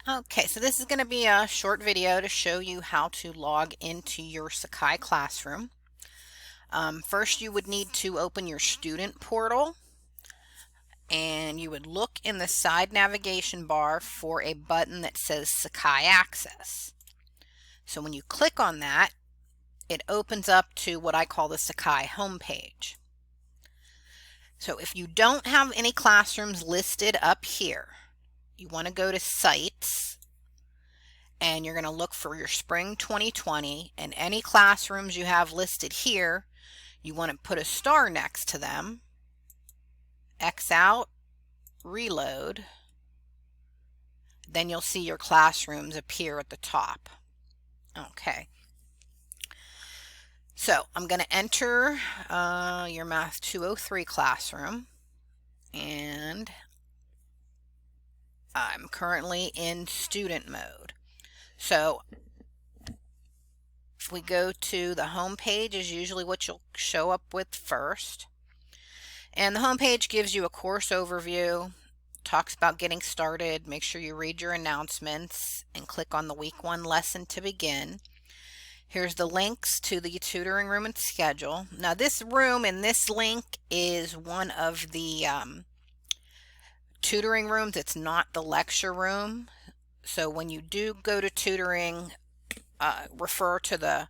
Okay, so this is going to be a short video to show you how to log into your Sakai classroom. First, you would need to open your student portal, and you would look in the side navigation bar for a button that says Sakai Access. So when you click on that, it opens up to what I call the Sakai homepage. So if you don't have any classrooms listed up here, you want to go to Sites, and you're going to look for your Spring 2020, and any classrooms you have listed here, you want to put a star next to them, X out, reload, then you'll see your classrooms appear at the top. Okay, so I'm going to enter your Mth203 classroom, and I'm currently in student mode. So if we go to the home page, is usually what you'll show up with first. And the home page gives you a course overview, talks about getting started. Make sure you read your announcements and click on the week 1 lesson to begin. Here's the links to the tutoring room and schedule. Now this room in this link is one of the tutoring rooms. It's not the lecture room. So when you do go to tutoring, refer to the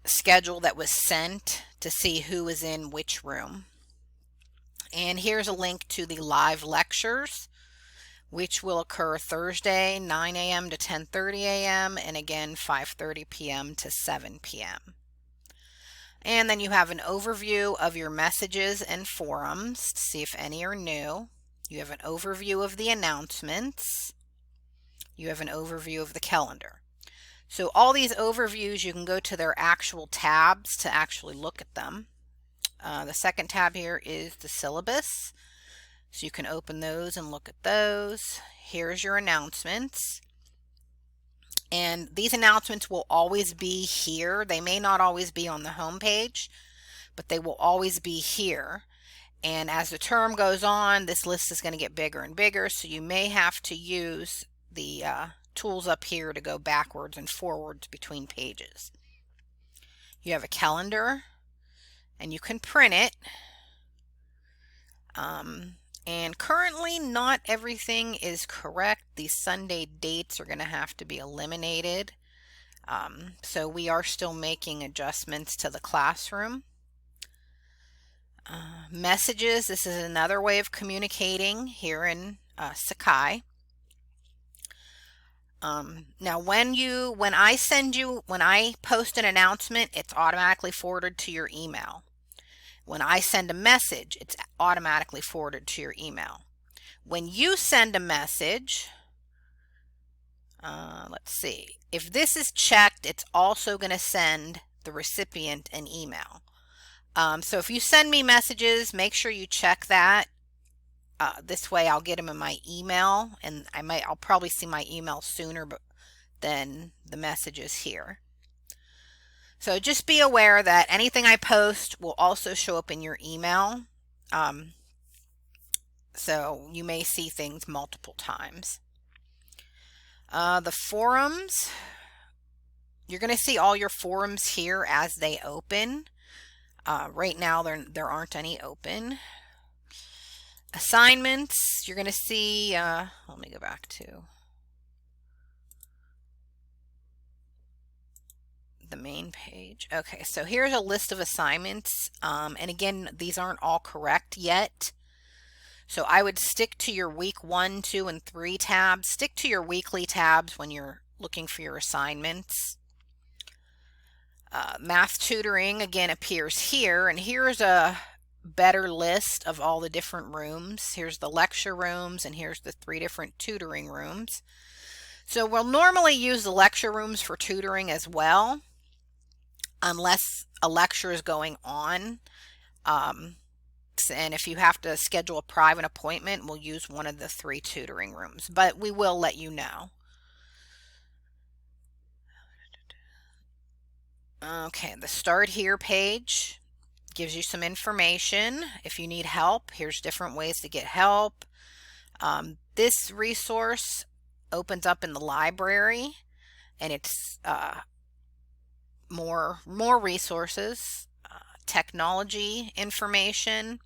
schedule that was sent to see who is in which room. And here's a link to the live lectures, which will occur Thursday 9 a.m. to 10:30 a.m. and again 5:30 p.m. to 7 p.m. And then you have an overview of your messages and forums to see if any are new. You have an overview of the announcements. You have an overview of the calendar. So all these overviews, you can go to their actual tabs to actually look at them. The second tab here is the syllabus. So you can open those and look at those. Here's your announcements. And these announcements will always be here. They may not always be on the home page, but they will always be here. And as the term goes on, this list is going to get bigger and bigger. So you may have to use the tools up here to go backwards and forwards between pages. You have a calendar, and you can print it. And currently not everything is correct. These Sunday dates are going to have to be eliminated. So we are still making adjustments to the classroom. Messages, this is another way of communicating here in Sakai. Now when I post an announcement, it's automatically forwarded to your email. When I send a message, it's automatically forwarded to your email. When you send a message, let's see, if this is checked, it's also going to send the recipient an email. So if you send me messages, make sure you check that. This way I'll get them in my email, and I'll probably see my email sooner than the messages here. So just be aware that anything I post will also show up in your email. So you may see things multiple times. The forums, you're going to see all your forums here as they open. Right now there aren't any open. Assignments, you're going to see, let me go back to the main page. Okay, so here's a list of assignments, and again, these aren't all correct yet. So I would stick to your week 1, 2, and 3 tabs. Stick to your weekly tabs when you're looking for your assignments. Math tutoring again appears here, and here's a better list of all the different rooms. Here's the lecture rooms, and here's the 3 different tutoring rooms. So we'll normally use the lecture rooms for tutoring as well, unless a lecture is going on. And if you have to schedule a private appointment, we'll use one of the 3 tutoring rooms, but we will let you know. Okay, the Start Here page gives you some information. If you need help, here's different ways to get help. This resource opens up in the library, and it's more resources, technology information.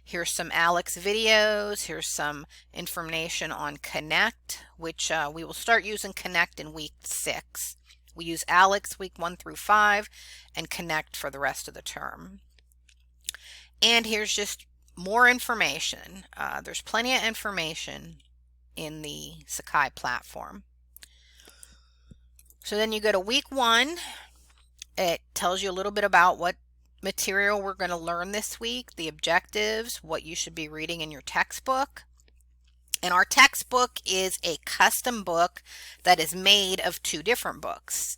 Here's some Alex videos. Here's some information on Connect, which we will start using Connect in week 6. We use Alex week 1 through 5 and Connect for the rest of the term. And here's just more information. There's plenty of information in the Sakai platform. So then you go to week 1. It tells you a little bit about what material we're going to learn this week, the objectives, what you should be reading in your textbook. And our textbook is a custom book that is made of 2 different books.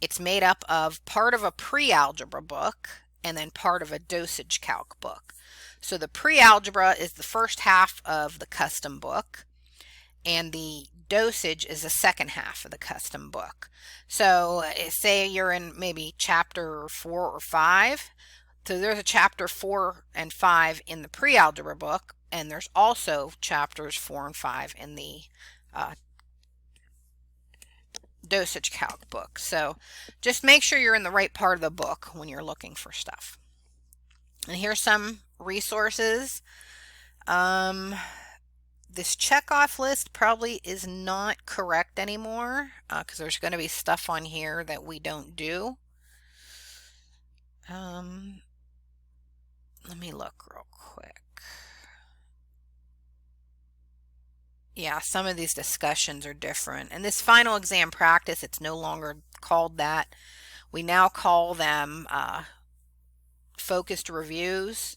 It's made up of part of a pre-algebra book and then part of a dosage calc book. So the pre-algebra is the first half of the custom book, and the dosage is the second half of the custom book. So say you're in maybe chapter 4 or 5. So there's a chapter 4 and 5 in the pre-algebra book, and there's also chapters 4 and 5 in the dosage calc book. So just make sure you're in the right part of the book when you're looking for stuff. And here's some resources. This checkoff list probably is not correct anymore because there's going to be stuff on here that we don't do. Let me look real quick. Yeah, some of these discussions are different. And this final exam practice, it's no longer called that. We now call them focused reviews.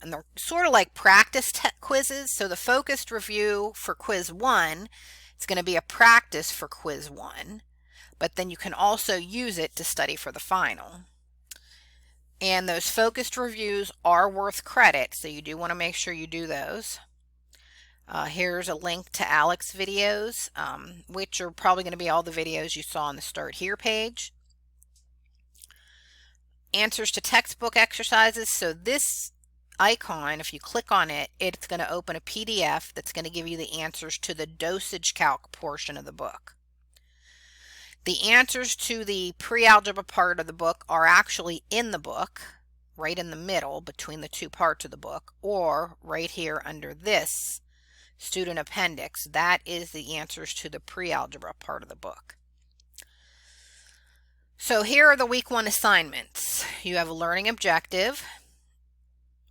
And they're sort of like practice quizzes. So the focused review for quiz 1 is going to be a practice for quiz 1. But then you can also use it to study for the final. And those focused reviews are worth credit, so you do want to make sure you do those. Here's a link to Alex videos, which are probably going to be all the videos you saw on the Start Here page. Answers to textbook exercises. So this icon, if you click on it, it's going to open a PDF that's going to give you the answers to the dosage calc portion of the book. The answers to the pre-algebra part of the book are actually in the book, right in the middle between the 2 parts of the book, or right here under this student appendix. That is the answers to the pre-algebra part of the book. So here are the week 1 assignments. You have a learning objective,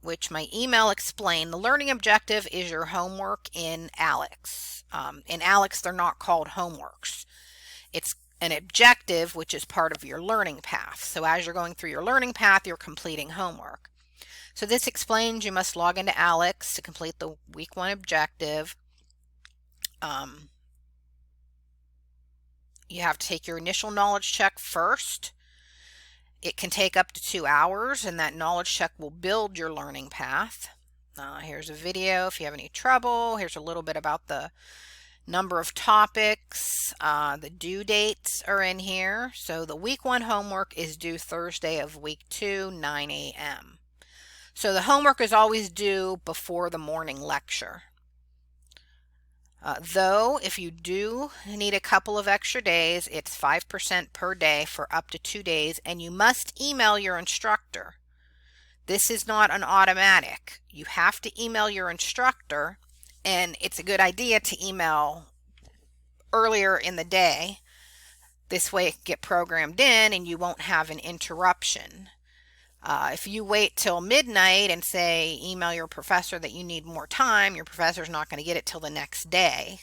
which my email explained. The learning objective is your homework in Alex. In Alex, they're not called homeworks. It's an objective, which is part of your learning path. So as you're going through your learning path, you're completing homework. So this explains you must log into Alex to complete the week 1 objective. You have to take your initial knowledge check first. It can take up to 2 hours, and that knowledge check will build your learning path. Here's a video if you have any trouble. Here's a little bit about the number of topics. The due dates are in here. So the week 1 homework is due Thursday of week 2, 9 a.m. So the homework is always due before the morning lecture. Though, if you do need a couple of extra days, it's 5% per day for up to 2 days, and you must email your instructor. This is not an automatic. You have to email your instructor, and it's a good idea to email earlier in the day. This way it can get programmed in and you won't have an interruption. If you wait till midnight and say email your professor that you need more time, your professor's not going to get it till the next day.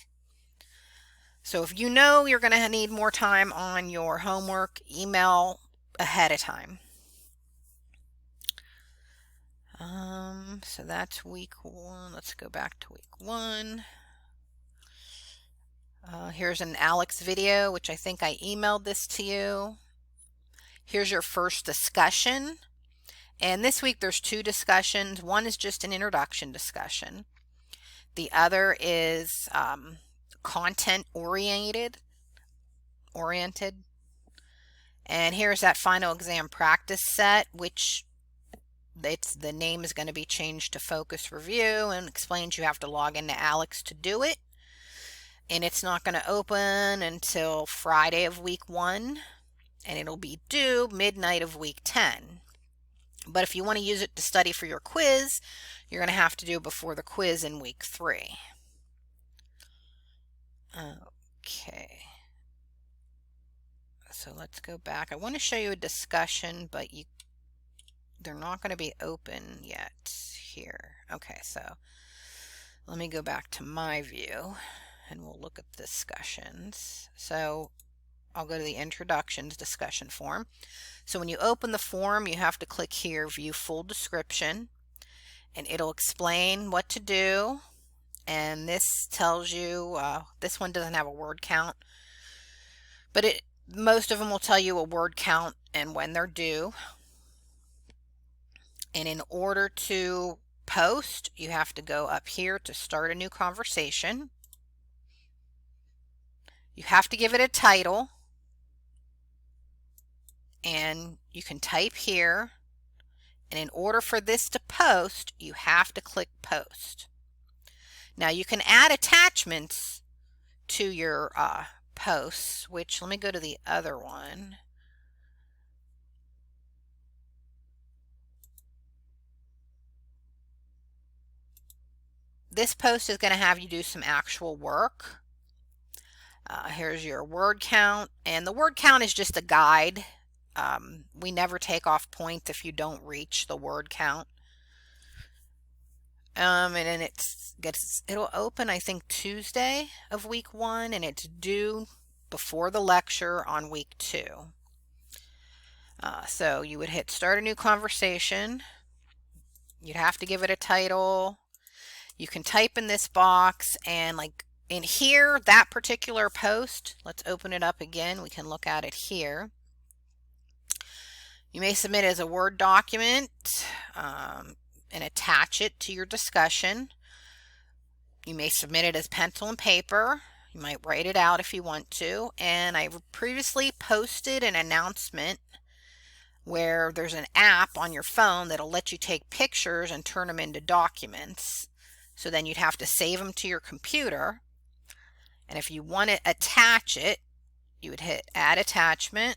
So if you know you're going to need more time on your homework, email ahead of time. So that's week 1. Let's go back to week 1. Here's an Alex video, which I think I emailed this to you. Here's your first discussion. And this week there's 2 discussions. One is just an introduction discussion. The other is content oriented. And here's that final exam practice set, which the name is going to be changed to Focus Review, and explains you have to log into Alex to do it. And it's not going to open until Friday of week 1, and it'll be due midnight of week 10. But if you want to use it to study for your quiz, you're going to have to do it before the quiz in week 3. Okay. So let's go back. I want to show you a discussion, but they're not going to be open yet here. Okay, so let me go back to my view and we'll look at discussions. So I'll go to the introductions discussion form. So when you open the form, you have to click here, view full description, and it'll explain what to do. And this tells you, this one doesn't have a word count, but most of them will tell you a word count and when they're due. And in order to post, you have to go up here to start a new conversation. You have to give it a title, and you can type here. And in order for this to post, you have to click post. Now you can add attachments to your posts, which, let me go to the other one. This post is going to have you do some actual work. Here's your word count, and the word count is just a guide. We never take off points if you don't reach the word count. And then it'll open, I think, Tuesday of week 1, and it's due before the lecture on week 2. So you would hit start a new conversation. You'd have to give it a title. You can type in this box, and like in here, that particular post, let's open it up again. We can look at it here. You may submit it as a Word document and attach it to your discussion. You may submit it as pencil and paper. You might write it out if you want to. And I previously posted an announcement where there's an app on your phone that'll let you take pictures and turn them into documents. So then you'd have to save them to your computer. And if you want to attach it, you would hit add attachment,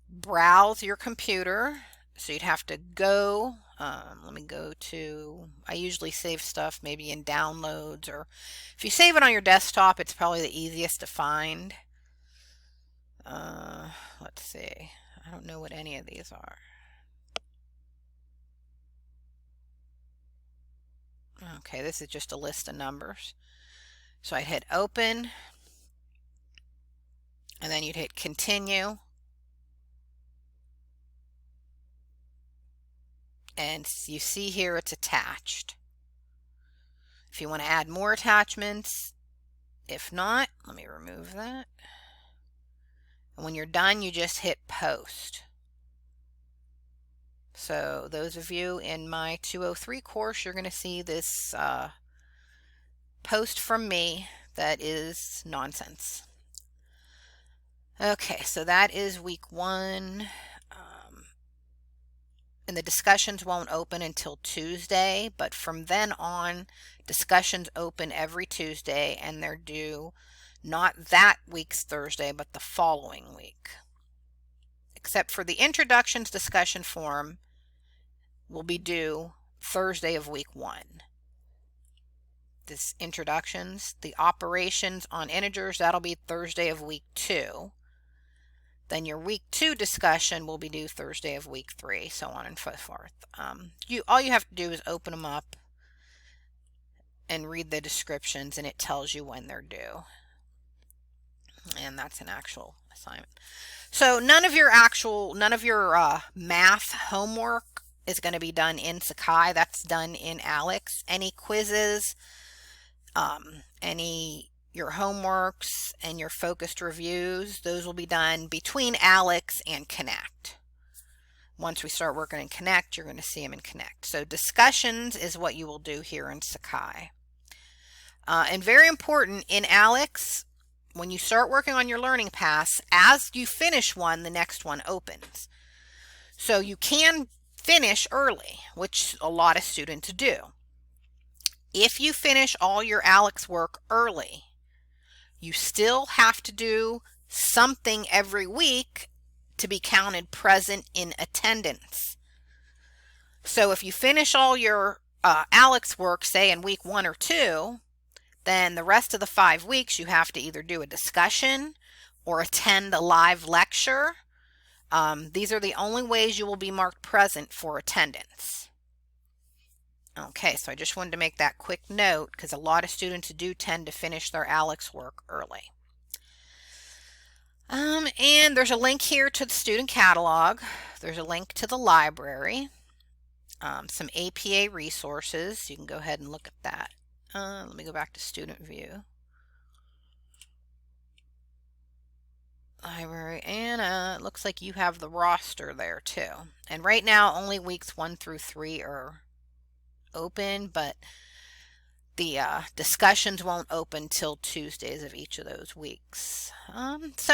browse your computer. So you'd have to go, let me go to, I usually save stuff maybe in downloads, or if you save it on your desktop, it's probably the easiest to find. Let's see, I don't know what any of these are. Okay, this is just a list of numbers. So I'd hit open, and then you'd hit continue. And you see here it's attached. If you want to add more attachments, if not, let me remove that. And when you're done, you just hit post. So those of you in my 203 course, you're going to see this post from me that is nonsense. Okay, so that is week 1. And the discussions won't open until Tuesday, but from then on, discussions open every Tuesday, and they're due not that week's Thursday, but the following week. Except for the introductions discussion form will be due Thursday of week 1. This introductions, the operations on integers, that'll be Thursday of week 2. Then your week 2 discussion will be due Thursday of week 3, so on and so forth. All you have to do is open them up and read the descriptions, and it tells you when they're due. And that's an actual assignment. So none of your math homework is going to be done in Sakai. That's done in Alex. Any quizzes, your homeworks and your focused reviews, those will be done between Alex and Connect. Once we start working in Connect, you're going to see them in Connect. So discussions is what you will do here in Sakai. And very important, in Alex, when you start working on your learning paths, as you finish one, the next one opens. So you can finish early, which a lot of students do. if you finish all your ALEKS work early, you still have to do something every week to be counted present in attendance. So if you finish all your ALEKS work, say in week 1 or 2, then the rest of the 5 weeks you have to either do a discussion or attend a live lecture. These are the only ways you will be marked present for attendance. Okay, so I just wanted to make that quick note because a lot of students do tend to finish their ALEKS work early. And there's a link here to the student catalog. There's a link to the library, some APA resources. You can go ahead and look at that. Let me go back to student view. Library, and it looks like you have the roster there too. And right now only weeks 1 through 3 are open, but the discussions won't open till Tuesdays of each of those weeks. It's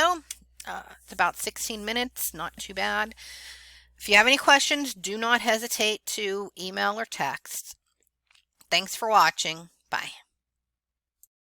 about 16 minutes, not too bad. If you have any questions, do not hesitate to email or text. Thanks for watching. Bye.